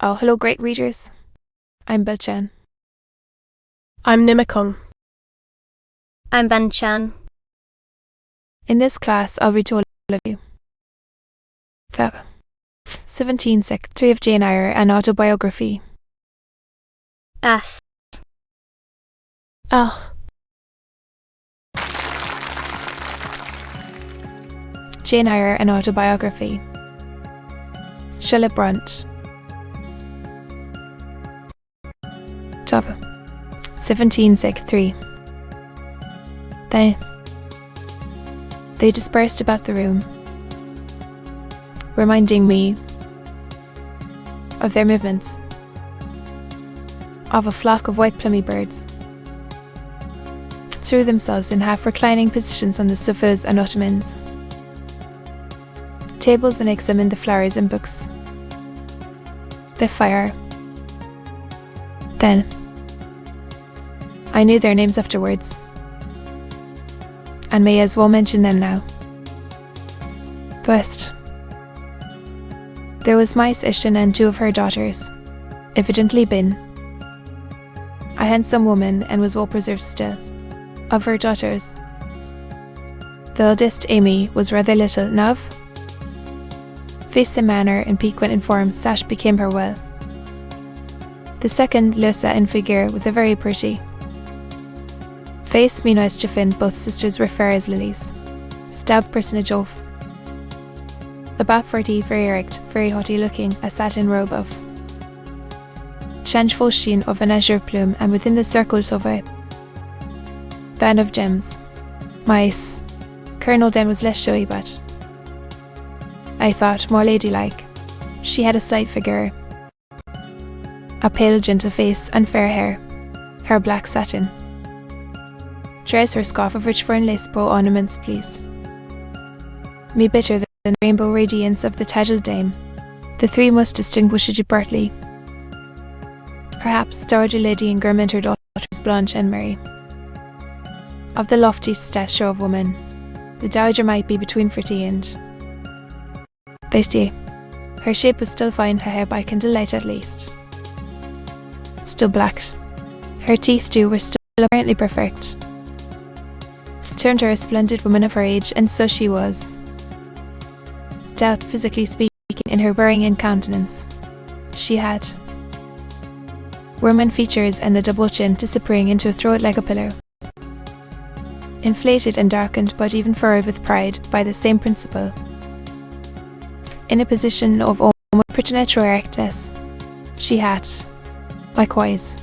Oh, hello, great readers. I'm Belchan. I'm Nimakung. I'm Banchan. In this class, I'll read to all of you. 17 Sec. 3 of Jane Eyre, an autobiography. S. Jane Eyre, an autobiography. Brontë. 17 Sec. 3. They dispersed about the room, reminding me of their movements, of a flock of white plummy birds. Threw themselves in half-reclining positions on the sofas and ottomans, tables, and examined the flowers and books. The fire. Then I knew their names afterwards, and may as well mention them now. First, there was Mice Ishan and 2 of her daughters, evidently Bin, a handsome woman and was well preserved still. Of her daughters, the eldest, Amy, was rather little Nav. Face and manner and piquant in form, sash became her well. The second, Lusa, in figure, with a very pretty face, meanwhile Jiffin. Both sisters were fair as lilies, stout personage of about 40, very erect, very haughty looking, a satin robe of changeful sheen of an azure plume, and within the circle of a band of gems. Mice. Colonel Den was less showy, but I thought more ladylike. She had a slight figure, a pale gentle face, and fair hair black satin. Dress her scarf of rich fern lace bow ornaments pleased me better than the rainbow radiance of the titled dame. The 3 most distinguished Bertley, perhaps Dowager Lady Ingram and her daughters Blanche and Mary. Of the lofty stature of woman, the dowager might be between 40 and 50. Her shape was still fine, her hair by candlelight at least still black. Her teeth too were still apparently perfect. Turned her a splendid woman of her age, and so she was. Doubt, physically speaking, in her bearing and countenance. She had Roman features and the double chin disappearing into a throat like a pillow. Inflated and darkened, but even furrowed with pride by the same principle. In a position of almost preternatural erectness, she had, likewise,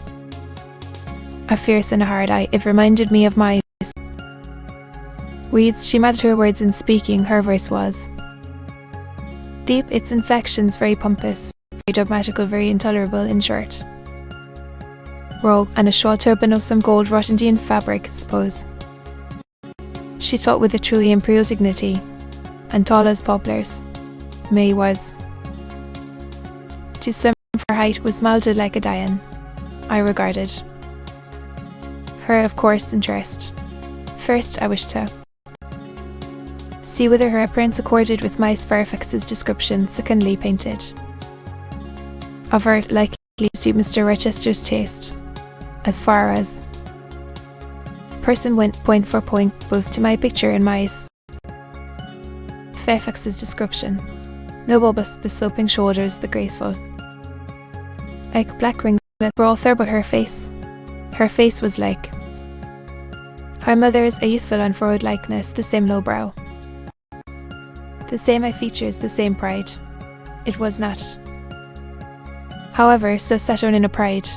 a fierce and a hard eye. It reminded me of my weeds. She matched her words in speaking. Her voice was deep, its inflections very pompous, very dogmatical, very intolerable, in short. Robe and a shawl turban of some gold wrought Indian fabric, suppose. She taught with a truly imperial dignity, and tall as poplars. May was. To some, her height was molded like a Dian. I regarded her, of course, interest. First, I wished to see whether her appearance accorded with Mice Fairfax's description. Secondly, painted of her likely to suit Mr. Rochester's taste, as far as person went, point for point, both to my picture and Mice Fairfax's description. No bulbous, the sloping shoulders, the graceful, like black rings that were all fair, but her face was like her mother's, a youthful unfurrowed likeness, the same low brow, the same eye features, the same pride. It was not, however, so set on in a pride.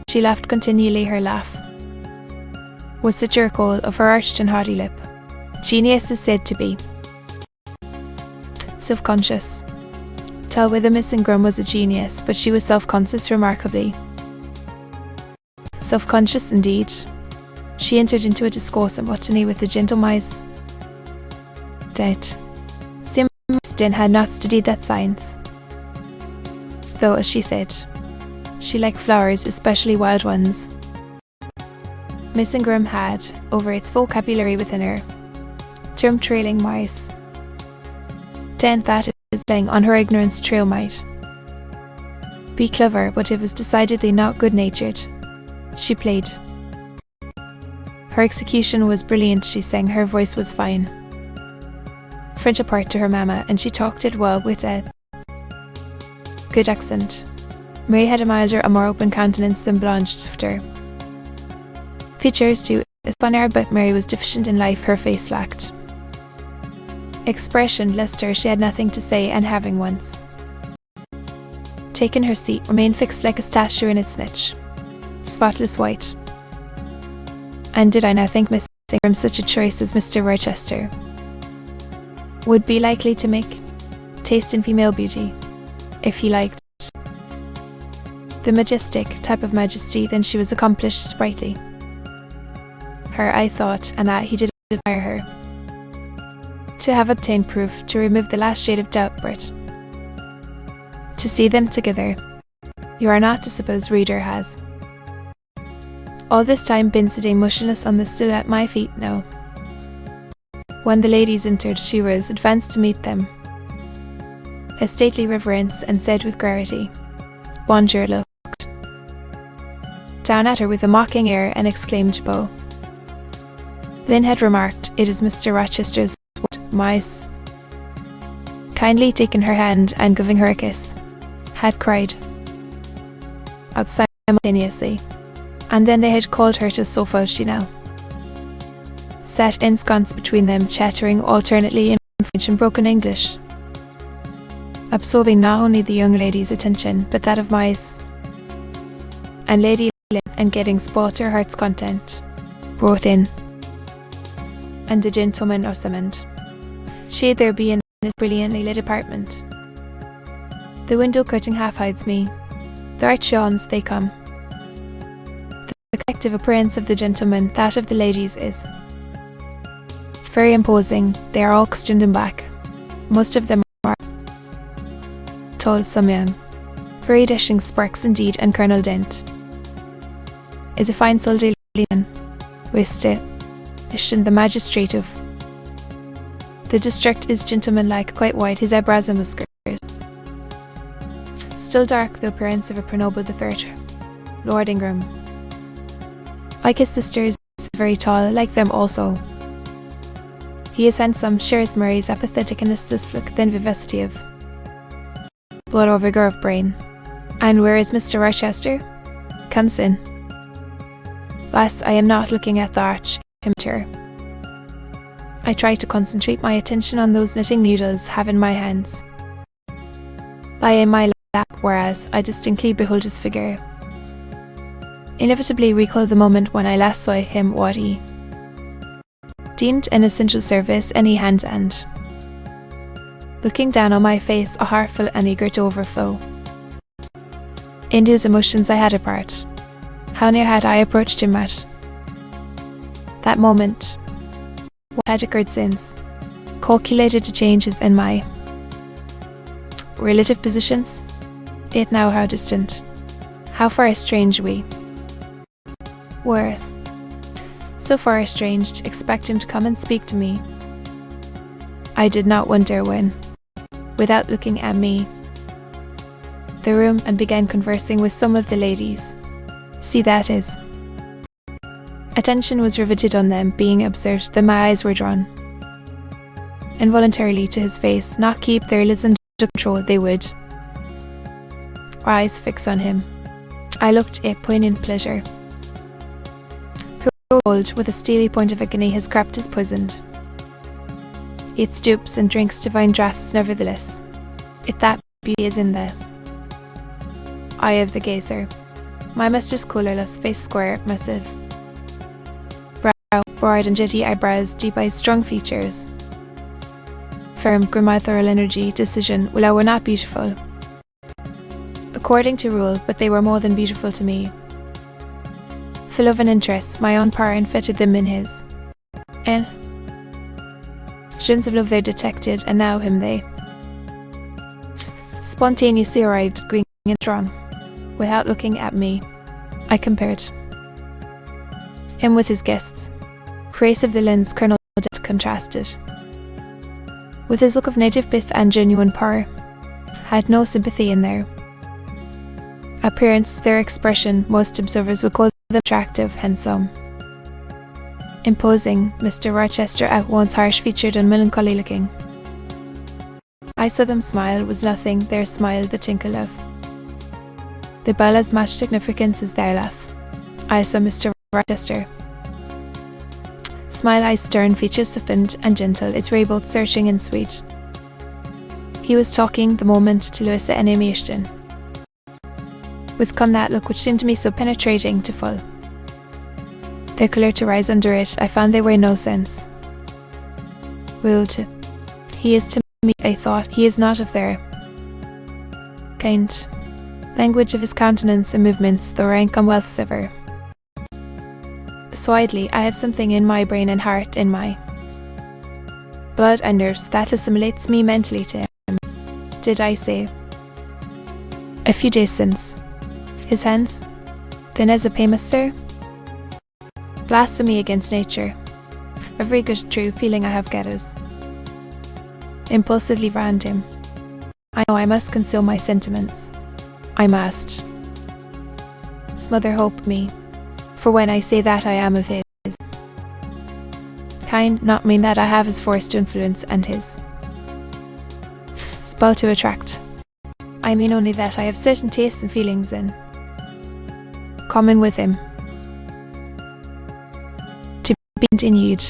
She laughed continually. Her laugh was satirical of her arched and haughty lip. Genius is said to be self-conscious. Tell whether Miss Ingram was a genius, but she was self-conscious, remarkably self-conscious indeed. She entered into a discourse on botany with the gentle Mice. Doubt Simston had not studied that science, though, as she said, she liked flowers, especially wild ones. Miss Ingram had, over its vocabulary within her, termed trailing mice. Then that is laying on her ignorance trail might be clever, but it was decidedly not good-natured. She played. Her execution was brilliant, she sang, her voice was fine. French apart to her mamma, and she talked it well with a good accent. Mary had a milder and more open countenance than Blanche softer. Features too, as bonheur, but Mary was deficient in life, her face lacked expression. Lest her, she had nothing to say, and having once taken her seat, remained fixed like a statue in its niche, spotless white. And did I now think Miss from such a choice as Mr. Rochester would be likely to make taste in female beauty, if he liked the majestic type of majesty, then she was accomplished, sprightly. Her, I thought, and that he did admire her. To have obtained proof, to remove the last shade of doubt, Bert. To see them together, you are not to suppose reader has all this time been sitting motionless on the stool at my feet? No. When the ladies entered, she rose, advanced to meet them, a stately reverence, and said with gravity, Bonjour, looked down at her with a mocking air, and exclaimed, Beau. Lynn had remarked, it is Mr. Rochester's mice. Kindly taken her hand, and giving her a kiss, had cried outside simultaneously, and then they had called her to a sofa. She now sat ensconced between them, chattering alternately in French and broken English, absorbing not only the young lady's attention, but that of mice and Lady Lynn, and getting sport to her heart's content, brought in, and the gentleman are summoned. Shade there be in this brilliantly lit apartment. The window curtain half hides me. The arch yawns, they come. The collective appearance of the gentlemen, that of the ladies, is very imposing. They are all costumed in black. Most of them are tall, some young. Very dashing sparks indeed, and Colonel Dent is a fine soldierly man, with the magistrate of the district is gentlemanlike, quite white, his eyebrows and whiskers still dark, the appearance of a Prenoble the Third, Lord Ingram. Like his sisters, very tall, like them also. He is handsome, shares Murray's apathetic and listless look, then vivacity of blood or vigour of brain. And where is Mr. Rochester? Comes in. Lass, I am not looking at the arch himter. I try to concentrate my attention on those knitting needles have in my hands, lie in my lap, whereas I distinctly behold his figure. Inevitably recall the moment when I last saw him, what he deemed an essential service, any hand, and looking down on my face, a heart full and eager to overflow. In those emotions I had a part. How near had I approached him at that moment? What had occurred since, calculated to change his and my relative positions? Yet now how distant, how far estranged we were. So far estranged, to expect him to come and speak to me. I did not wonder when, without looking at me, the room, and began conversing with some of the ladies. See, that is. Attention was riveted on them, being observed, that my eyes were drawn involuntarily to his face, not keep their lids under control, they would. Our eyes fix on him. I looked a poignant pleasure. Who old, with a steely point of a guinea, has crapped his poisoned. It stoops and drinks divine draughts, nevertheless. If that beauty is in the eye of the gazer. My master's colourless, face square, massive brow, broad and jetty eyebrows, deep eyes, strong features, firm, grim eye, thorough energy, decision, well, were not beautiful according to rule, but they were more than beautiful to me. Full of an interest, my own power infected them in his. And visions of love they detected, and now him they spontaneously arrived, green and strong. Without looking at me, I compared him with his guests. Grace of the lens, Colonel Dent contrasted with his look of native pith and genuine power. Had no sympathy in there. Appearance, their expression, most observers would call them attractive, handsome. Imposing, Mr. Rochester at once harsh-featured and melancholy-looking. I saw them smile, was nothing, their smile the tinkle of. The bell as much significance as their laugh. I saw Mr. Rochester. Smile eyes stern, features softened and gentle, its ray both searching and sweet. He was talking the moment to Louisa and Ashton. With come that look which seemed to me so penetrating to full. Their colour to rise under it, I found they were no sense. He is to me, I thought, he is not of their kind. Language of his countenance and movements, though rank and wealth sever. So idly, I have something in my brain and heart, in my blood and nerves, that assimilates me mentally to him. Did I say? A few days since. His hands? Then as a paymaster? Blasphemy against nature. A very good true feeling I have ghettos. Impulsively round him. I know I must conceal my sentiments. I must. Smother hope me. For when I say that I am of his kind, not mean that I have his force to influence and his spell to attract. I mean only that I have certain tastes and feelings in common with him. To be continued.